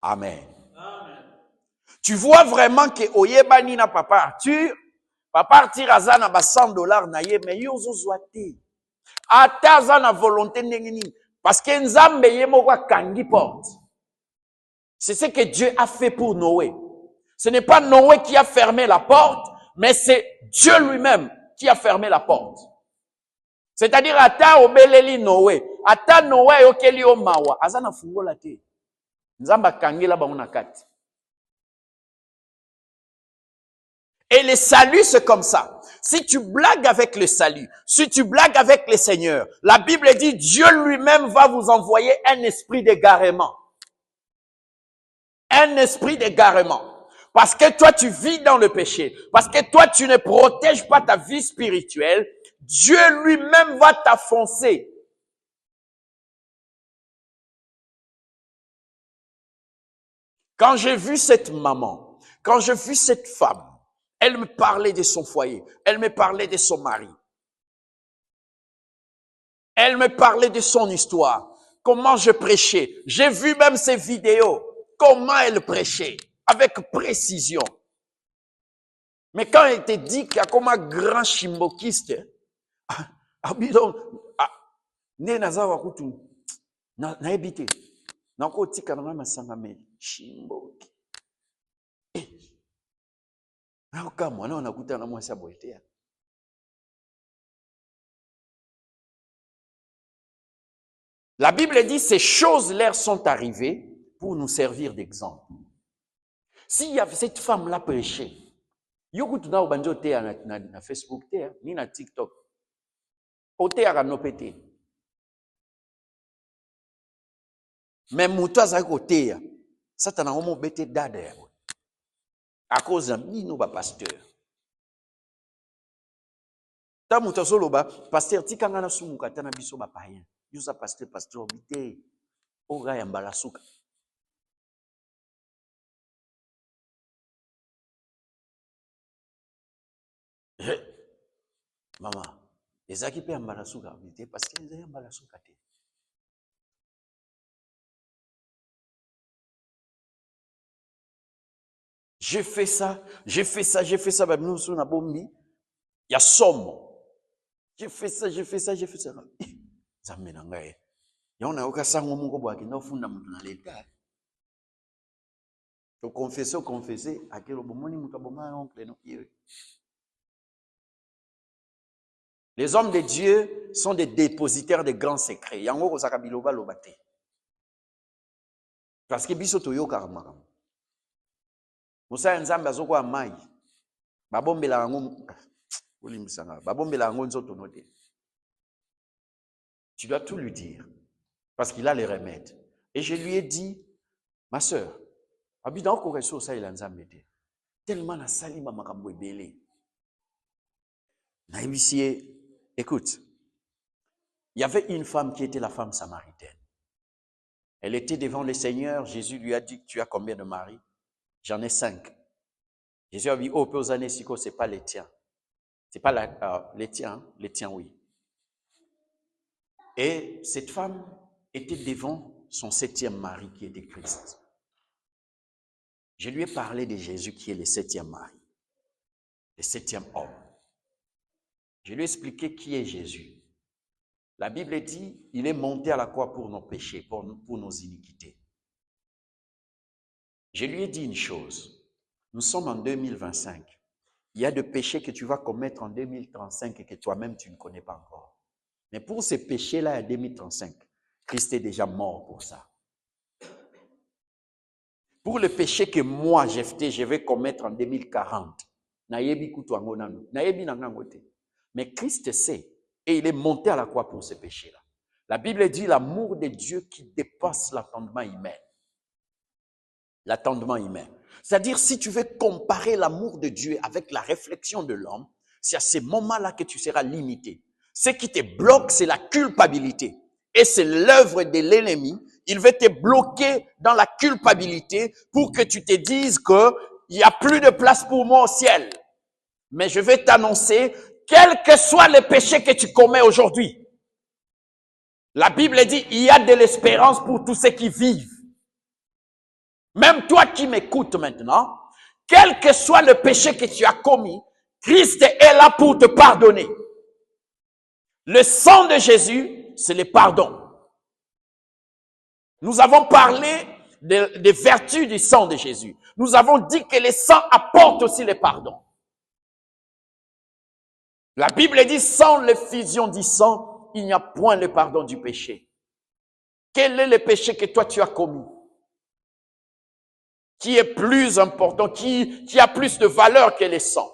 Amen. Tu vois vraiment que oyebani na papa Arthur aza na $100 na ye, mais yo ozozwa te. Ata aza na volonté ndenge nini. Parce que Nzambe ye moko akangi porte. C'est ce que Dieu a fait pour Noé. Ce n'est pas Noé qui a fermé la porte, mais c'est Dieu lui-même qui a fermé la porte. C'est-à-dire, ata obeleli Noé, ata Noé okeli o mawa, aza na fungola te. Nzamba kangela bango na kati. Et le salut, c'est comme ça. Si tu blagues avec le salut, si tu blagues avec le Seigneur, la Bible dit, Dieu lui-même va vous envoyer un esprit d'égarement. Un esprit d'égarement. Parce que toi, tu vis dans le péché. Parce que toi, tu ne protèges pas ta vie spirituelle. Dieu lui-même va t'affoncer. Quand j'ai vu cette maman, quand j'ai vu cette femme, elle me parlait de son foyer, elle me parlait de son mari. Elle me parlait de son histoire, comment je prêchais. J'ai vu même ses vidéos, comment elle prêchait, avec précision. Mais quand elle te dit qu'il y a comme un grand chimbokiste, ne nazawa kutu na ebite na ko tika na masanga me chimboki na ka mwana onakuta na mwasi aboite. La Bible dit ces choses leur sont arrivées pour nous servir d'exemple. S'il y avait cette femme là prêchée, yokutu na obanjo te na Facebook te ni na TikTok. Ote ya kanopete. Mais mutu azali koteya, Satan a omo bete dada ya. À cause de bino ba pasteur. Ta mutu soloba pasteur tikanga na sumuka tana biso ba païen. Yusa pasteur bite ora ya mbala suka. Maman, ezaki pe mbala suka bite parce que ezaki mbala suka te. J'ai fait ça, bah, nous sommes à Bombi, il y a somme. J'ai fait ça. Ça mène en gagne. Il y a un autre sang au monde qui n'a funda dans l'état. Tu confesser, à quel moment nous avons oncle non. Les hommes de Dieu sont des dépositaires de grands secrets. Il y a un autre sakabiloba lobate. Parce que biso toyo karma. Musa nzambe azokwa mai babombela ngo olimisanga babombela ngo nzoto note. Tu dois tout lui dire parce qu'il a les remèdes. Et je lui ai dit, ma sœur, abida okoreso ça il a nzambe te tellement na sali ba makambo ebele na ibisie. Écoute, il y avait une femme qui était la femme samaritaine. Elle était devant le Seigneur. Jésus lui a dit, tu as combien de maris? J'en ai 5. Jésus a dit, oh, peu aux années, c'est pas les tiens. C'est pas les tiens, oui. Et cette femme était devant son 7e mari qui était Christ. Je lui ai parlé de Jésus qui est le 7e mari, le 7e homme. Je lui ai expliqué qui est Jésus. La Bible dit, il est monté à la croix pour nos péchés, pour nos iniquités. Je lui ai dit une chose. Nous sommes en 2025. Il y a des péchés que tu vas commettre en 2035 et que toi-même tu ne connais pas encore. Mais pour ces péchés-là, en 2035, Christ est déjà mort pour ça. Pour le péché que moi, Jephté, je vais commettre en 2040, mais Christ sait et il est monté à la croix pour ces péchés-là. La Bible dit l'amour de Dieu qui dépasse l'attendement humain. L'attendement humain. C'est-à-dire, si tu veux comparer l'amour de Dieu avec la réflexion de l'homme, c'est à ce moment-là que tu seras limité. Ce qui te bloque, c'est la culpabilité. Et c'est l'œuvre de l'ennemi. Il veut te bloquer dans la culpabilité pour que tu te dises qu'il n'y a plus de place pour moi au ciel. Mais je vais t'annoncer, quel que soit le péché que tu commets aujourd'hui, la Bible dit, il y a de l'espérance pour tous ceux qui vivent. Même toi qui m'écoutes maintenant, quel que soit le péché que tu as commis, Christ est là pour te pardonner. Le sang de Jésus, c'est le pardon. Nous avons parlé des vertus du sang de Jésus. Nous avons dit que le sang apporte aussi le pardon. La Bible dit, sans l'effusion du sang, il n'y a point le pardon du péché. Quel est le péché que toi tu as commis? Qui est plus important, qui a plus de valeur que le sang?